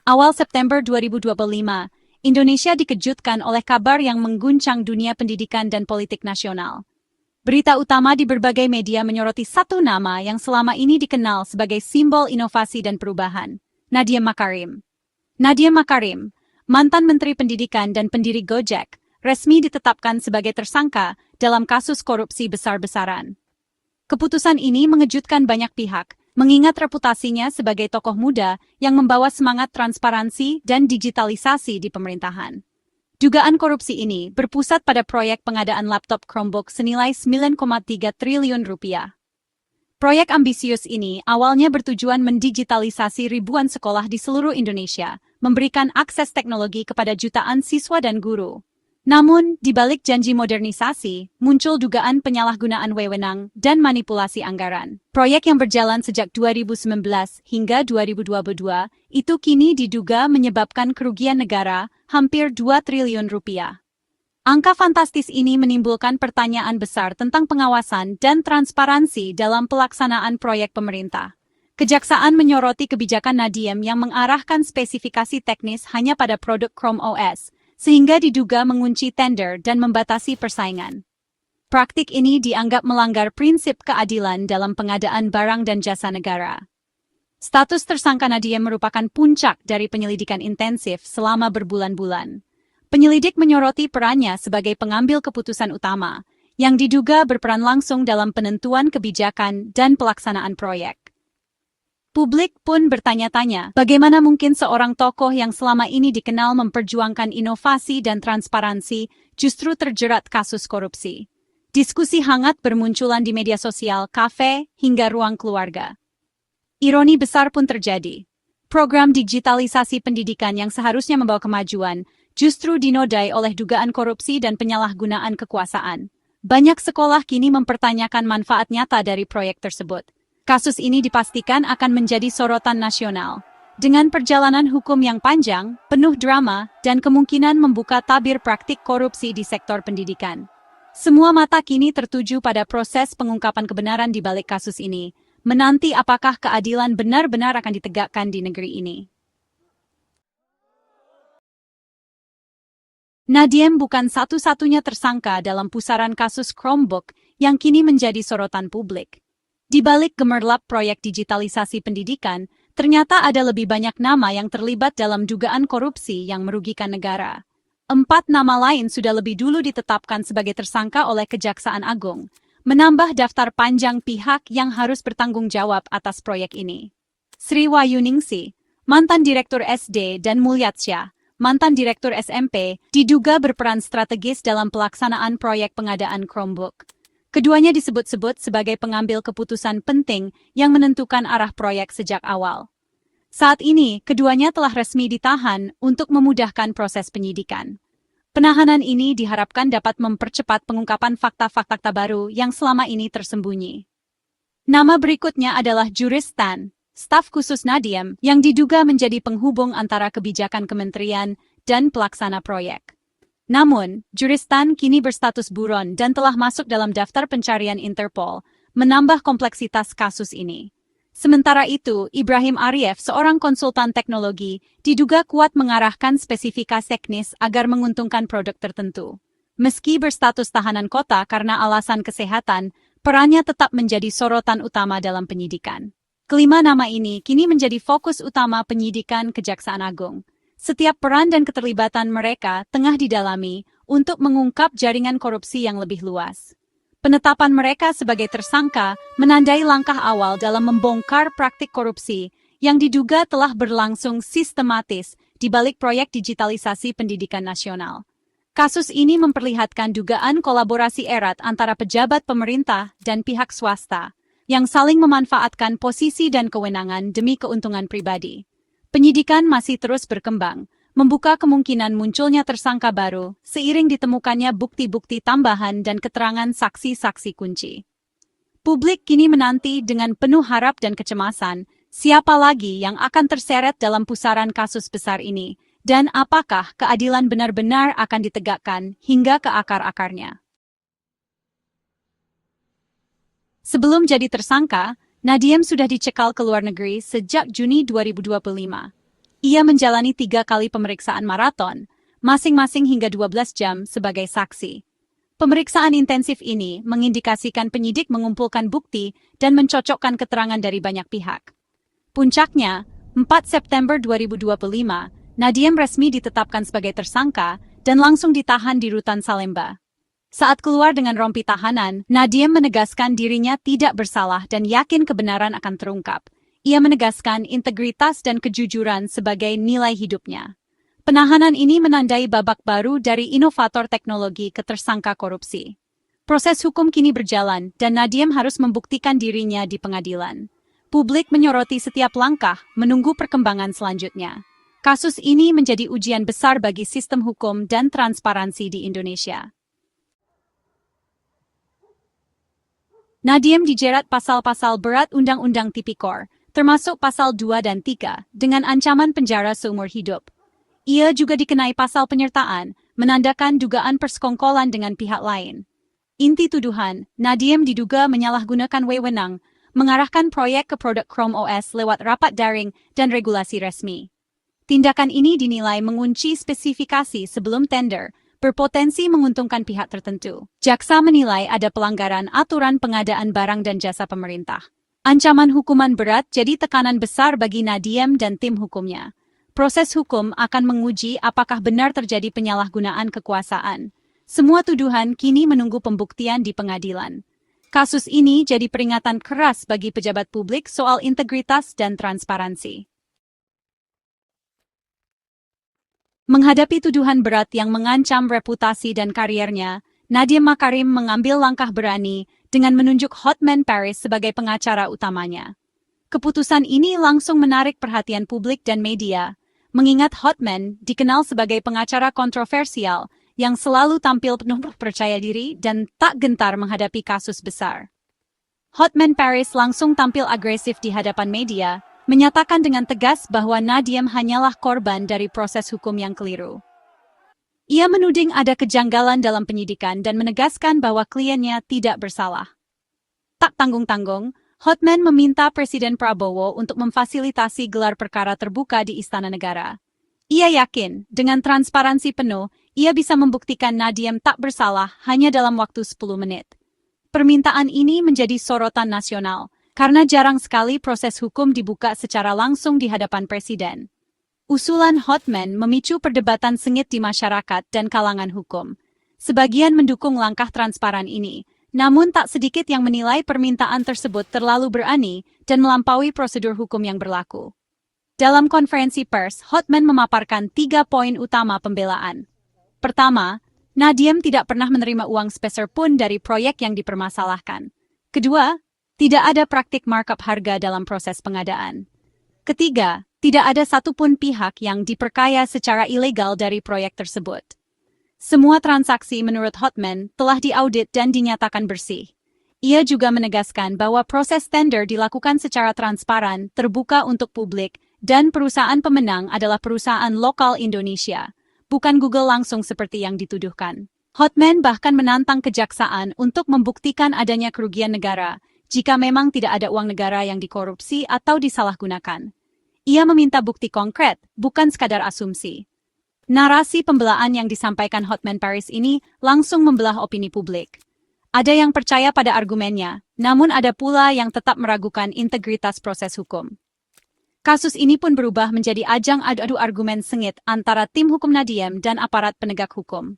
Awal September 2025, Indonesia dikejutkan oleh kabar yang mengguncang dunia pendidikan dan politik nasional. Berita utama di berbagai media menyoroti satu nama yang selama ini dikenal sebagai simbol inovasi dan perubahan, Nadiem Makarim. Nadiem Makarim, mantan Menteri Pendidikan dan pendiri Gojek, resmi ditetapkan sebagai tersangka dalam kasus korupsi besar-besaran. Keputusan ini mengejutkan banyak pihak, mengingat reputasinya sebagai tokoh muda yang membawa semangat transparansi dan digitalisasi di pemerintahan. Dugaan korupsi ini berpusat pada proyek pengadaan laptop Chromebook senilai 9,3 triliun rupiah. Proyek ambisius ini awalnya bertujuan mendigitalisasi ribuan sekolah di seluruh Indonesia, memberikan akses teknologi kepada jutaan siswa dan guru. Namun, di balik janji modernisasi, muncul dugaan penyalahgunaan wewenang dan manipulasi anggaran. Proyek yang berjalan sejak 2019 hingga 2022 itu kini diduga menyebabkan kerugian negara hampir 2 triliun rupiah. Angka fantastis ini menimbulkan pertanyaan besar tentang pengawasan dan transparansi dalam pelaksanaan proyek pemerintah. Kejaksaan menyoroti kebijakan Nadiem yang mengarahkan spesifikasi teknis hanya pada produk Chrome OS, sehingga diduga mengunci tender dan membatasi persaingan. Praktik ini dianggap melanggar prinsip keadilan dalam pengadaan barang dan jasa negara. Status tersangka Nadiem merupakan puncak dari penyelidikan intensif selama berbulan-bulan. Penyelidik menyoroti perannya sebagai pengambil keputusan utama, yang diduga berperan langsung dalam penentuan kebijakan dan pelaksanaan proyek. Publik pun bertanya-tanya, bagaimana mungkin seorang tokoh yang selama ini dikenal memperjuangkan inovasi dan transparansi justru terjerat kasus korupsi. Diskusi hangat bermunculan di media sosial, kafe, hingga ruang keluarga. Ironi besar pun terjadi. Program digitalisasi pendidikan yang seharusnya membawa kemajuan justru dinodai oleh dugaan korupsi dan penyalahgunaan kekuasaan. Banyak sekolah kini mempertanyakan manfaat nyata dari proyek tersebut. Kasus ini dipastikan akan menjadi sorotan nasional. Dengan perjalanan hukum yang panjang, penuh drama, dan kemungkinan membuka tabir praktik korupsi di sektor pendidikan. Semua mata kini tertuju pada proses pengungkapan kebenaran di balik kasus ini, menanti apakah keadilan benar-benar akan ditegakkan di negeri ini. Nadiem bukan satu-satunya tersangka dalam pusaran kasus Chromebook yang kini menjadi sorotan publik. Di balik gemerlap proyek digitalisasi pendidikan, ternyata ada lebih banyak nama yang terlibat dalam dugaan korupsi yang merugikan negara. 4 nama lain sudah lebih dulu ditetapkan sebagai tersangka oleh Kejaksaan Agung, menambah daftar panjang pihak yang harus bertanggung jawab atas proyek ini. Sri Wahyuningsi, mantan Direktur SD, dan Mulyatsya, mantan Direktur SMP, diduga berperan strategis dalam pelaksanaan proyek pengadaan Chromebook. Keduanya disebut-sebut sebagai pengambil keputusan penting yang menentukan arah proyek sejak awal. Saat ini, keduanya telah resmi ditahan untuk memudahkan proses penyidikan. Penahanan ini diharapkan dapat mempercepat pengungkapan fakta-fakta baru yang selama ini tersembunyi. Nama berikutnya adalah Juris Tan, staf khusus Nadiem, yang diduga menjadi penghubung antara kebijakan kementerian dan pelaksana proyek. Namun, Juris Tan kini berstatus buron dan telah masuk dalam daftar pencarian Interpol, menambah kompleksitas kasus ini. Sementara itu, Ibrahim Ariev, seorang konsultan teknologi, diduga kuat mengarahkan spesifikasi teknis agar menguntungkan produk tertentu. Meski berstatus tahanan kota karena alasan kesehatan, perannya tetap menjadi sorotan utama dalam penyidikan. Kelima nama ini kini menjadi fokus utama penyidikan Kejaksaan Agung. Setiap peran dan keterlibatan mereka tengah didalami untuk mengungkap jaringan korupsi yang lebih luas. Penetapan mereka sebagai tersangka menandai langkah awal dalam membongkar praktik korupsi yang diduga telah berlangsung sistematis di balik proyek digitalisasi pendidikan nasional. Kasus ini memperlihatkan dugaan kolaborasi erat antara pejabat pemerintah dan pihak swasta yang saling memanfaatkan posisi dan kewenangan demi keuntungan pribadi. Penyidikan masih terus berkembang, membuka kemungkinan munculnya tersangka baru seiring ditemukannya bukti-bukti tambahan dan keterangan saksi-saksi kunci. Publik kini menanti dengan penuh harap dan kecemasan siapa lagi yang akan terseret dalam pusaran kasus besar ini dan apakah keadilan benar-benar akan ditegakkan hingga ke akar-akarnya. Sebelum jadi tersangka, Nadiem sudah dicekal ke luar negeri sejak Juni 2025. Ia menjalani 3 kali pemeriksaan maraton, masing-masing hingga 12 jam sebagai saksi. Pemeriksaan intensif ini mengindikasikan penyidik mengumpulkan bukti dan mencocokkan keterangan dari banyak pihak. Puncaknya, 4 September 2025, Nadiem resmi ditetapkan sebagai tersangka dan langsung ditahan di Rutan Salemba. Saat keluar dengan rompi tahanan, Nadiem menegaskan dirinya tidak bersalah dan yakin kebenaran akan terungkap. Ia menegaskan integritas dan kejujuran sebagai nilai hidupnya. Penahanan ini menandai babak baru dari inovator teknologi ke tersangka korupsi. Proses hukum kini berjalan dan Nadiem harus membuktikan dirinya di pengadilan. Publik menyoroti setiap langkah, menunggu perkembangan selanjutnya. Kasus ini menjadi ujian besar bagi sistem hukum dan transparansi di Indonesia. Nadiem dijerat pasal-pasal berat Undang-Undang Tipikor, termasuk pasal 2 dan 3, dengan ancaman penjara seumur hidup. Ia juga dikenai pasal penyertaan, menandakan dugaan persekongkolan dengan pihak lain. Inti tuduhan, Nadiem diduga menyalahgunakan wewenang, mengarahkan proyek ke produk Chrome OS lewat rapat daring dan regulasi resmi. Tindakan ini dinilai mengunci spesifikasi sebelum tender, berpotensi menguntungkan pihak tertentu. Jaksa menilai ada pelanggaran aturan pengadaan barang dan jasa pemerintah. Ancaman hukuman berat jadi tekanan besar bagi Nadiem dan tim hukumnya. Proses hukum akan menguji apakah benar terjadi penyalahgunaan kekuasaan. Semua tuduhan kini menunggu pembuktian di pengadilan. Kasus ini jadi peringatan keras bagi pejabat publik soal integritas dan transparansi. Menghadapi tuduhan berat yang mengancam reputasi dan kariernya, Nadiem Makarim mengambil langkah berani dengan menunjuk Hotman Paris sebagai pengacara utamanya. Keputusan ini langsung menarik perhatian publik dan media, mengingat Hotman dikenal sebagai pengacara kontroversial yang selalu tampil penuh percaya diri dan tak gentar menghadapi kasus besar. Hotman Paris langsung tampil agresif di hadapan media, menyatakan dengan tegas bahwa Nadiem hanyalah korban dari proses hukum yang keliru. Ia menuding ada kejanggalan dalam penyidikan dan menegaskan bahwa kliennya tidak bersalah. Tak tanggung-tanggung, Hotman meminta Presiden Prabowo untuk memfasilitasi gelar perkara terbuka di Istana Negara. Ia yakin, dengan transparansi penuh, ia bisa membuktikan Nadiem tak bersalah hanya dalam waktu 10 menit. Permintaan ini menjadi sorotan nasional, karena jarang sekali proses hukum dibuka secara langsung di hadapan Presiden. Usulan Hotman memicu perdebatan sengit di masyarakat dan kalangan hukum. Sebagian mendukung langkah transparan ini, namun tak sedikit yang menilai permintaan tersebut terlalu berani dan melampaui prosedur hukum yang berlaku. Dalam konferensi pers, Hotman memaparkan 3 poin utama pembelaan. Pertama, Nadiem tidak pernah menerima uang sepeser pun dari proyek yang dipermasalahkan. Kedua, tidak ada praktik markup harga dalam proses pengadaan. Ketiga, tidak ada satupun pihak yang diperkaya secara ilegal dari proyek tersebut. Semua transaksi menurut Hotman telah diaudit dan dinyatakan bersih. Ia juga menegaskan bahwa proses tender dilakukan secara transparan, terbuka untuk publik, dan perusahaan pemenang adalah perusahaan lokal Indonesia, bukan Google langsung seperti yang dituduhkan. Hotman bahkan menantang kejaksaan untuk membuktikan adanya kerugian negara, jika memang tidak ada uang negara yang dikorupsi atau disalahgunakan. Ia meminta bukti konkret, bukan sekadar asumsi. Narasi pembelaan yang disampaikan Hotman Paris ini langsung membelah opini publik. Ada yang percaya pada argumennya, namun ada pula yang tetap meragukan integritas proses hukum. Kasus ini pun berubah menjadi ajang adu argumen sengit antara tim hukum Nadiem dan aparat penegak hukum.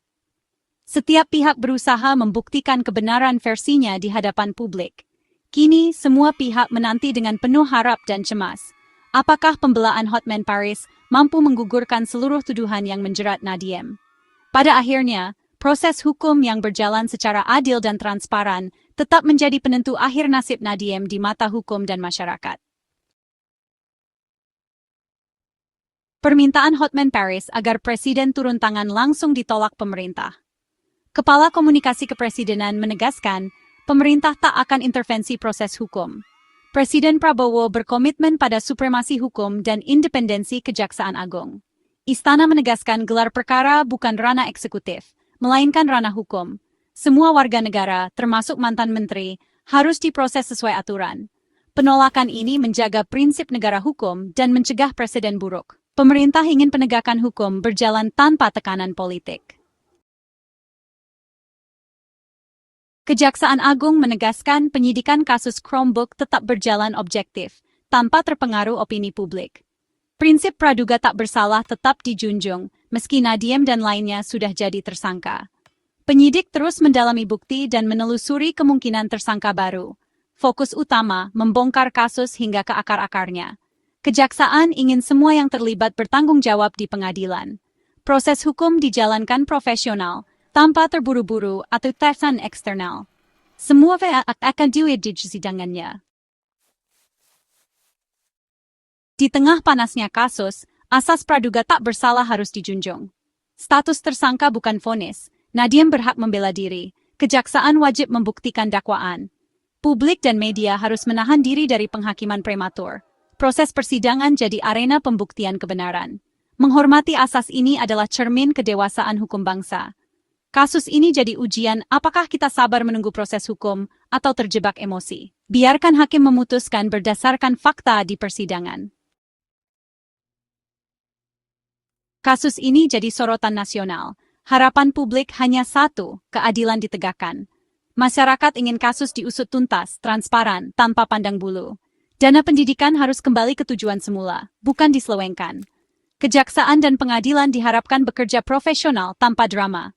Setiap pihak berusaha membuktikan kebenaran versinya di hadapan publik. Kini, semua pihak menanti dengan penuh harap dan cemas. Apakah pembelaan Hotman Paris mampu menggugurkan seluruh tuduhan yang menjerat Nadiem? Pada akhirnya, proses hukum yang berjalan secara adil dan transparan tetap menjadi penentu akhir nasib Nadiem di mata hukum dan masyarakat. Permintaan Hotman Paris agar Presiden turun tangan langsung ditolak pemerintah. Kepala Komunikasi Kepresidenan menegaskan, pemerintah tak akan intervensi proses hukum. Presiden Prabowo berkomitmen pada supremasi hukum dan independensi Kejaksaan Agung. Istana menegaskan gelar perkara bukan ranah eksekutif, melainkan ranah hukum. Semua warga negara, termasuk mantan menteri, harus diproses sesuai aturan. Penolakan ini menjaga prinsip negara hukum dan mencegah presiden buruk. Pemerintah ingin penegakan hukum berjalan tanpa tekanan politik. Kejaksaan Agung menegaskan penyidikan kasus Chromebook tetap berjalan objektif, tanpa terpengaruh opini publik. Prinsip praduga tak bersalah tetap dijunjung, meski Nadiem dan lainnya sudah jadi tersangka. Penyidik terus mendalami bukti dan menelusuri kemungkinan tersangka baru. Fokus utama membongkar kasus hingga ke akar-akarnya. Kejaksaan ingin semua yang terlibat bertanggung jawab di pengadilan. Proses hukum dijalankan profesional, tanpa terburu-buru atau terkesan eksternal. Semua pihak akan diuji di sidangannya. Di tengah panasnya kasus, asas praduga tak bersalah harus dijunjung. Status tersangka bukan vonis. Nadiem berhak membela diri. Kejaksaan wajib membuktikan dakwaan. Publik dan media harus menahan diri dari penghakiman prematur. Proses persidangan jadi arena pembuktian kebenaran. Menghormati asas ini adalah cermin kedewasaan hukum bangsa. Kasus ini jadi ujian apakah kita sabar menunggu proses hukum atau terjebak emosi. Biarkan hakim memutuskan berdasarkan fakta di persidangan. Kasus ini jadi sorotan nasional. Harapan publik hanya satu, keadilan ditegakkan. Masyarakat ingin kasus diusut tuntas, transparan, tanpa pandang bulu. Dana pendidikan harus kembali ke tujuan semula, bukan diselewengkan. Kejaksaan dan pengadilan diharapkan bekerja profesional tanpa drama.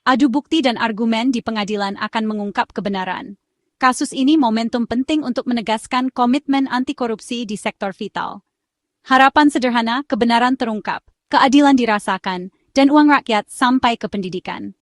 Adu bukti dan argumen di pengadilan akan mengungkap kebenaran. Kasus ini momentum penting untuk menegaskan komitmen anti korupsi di sektor vital. Harapan sederhana, kebenaran terungkap, keadilan dirasakan, dan uang rakyat sampai ke pendidikan.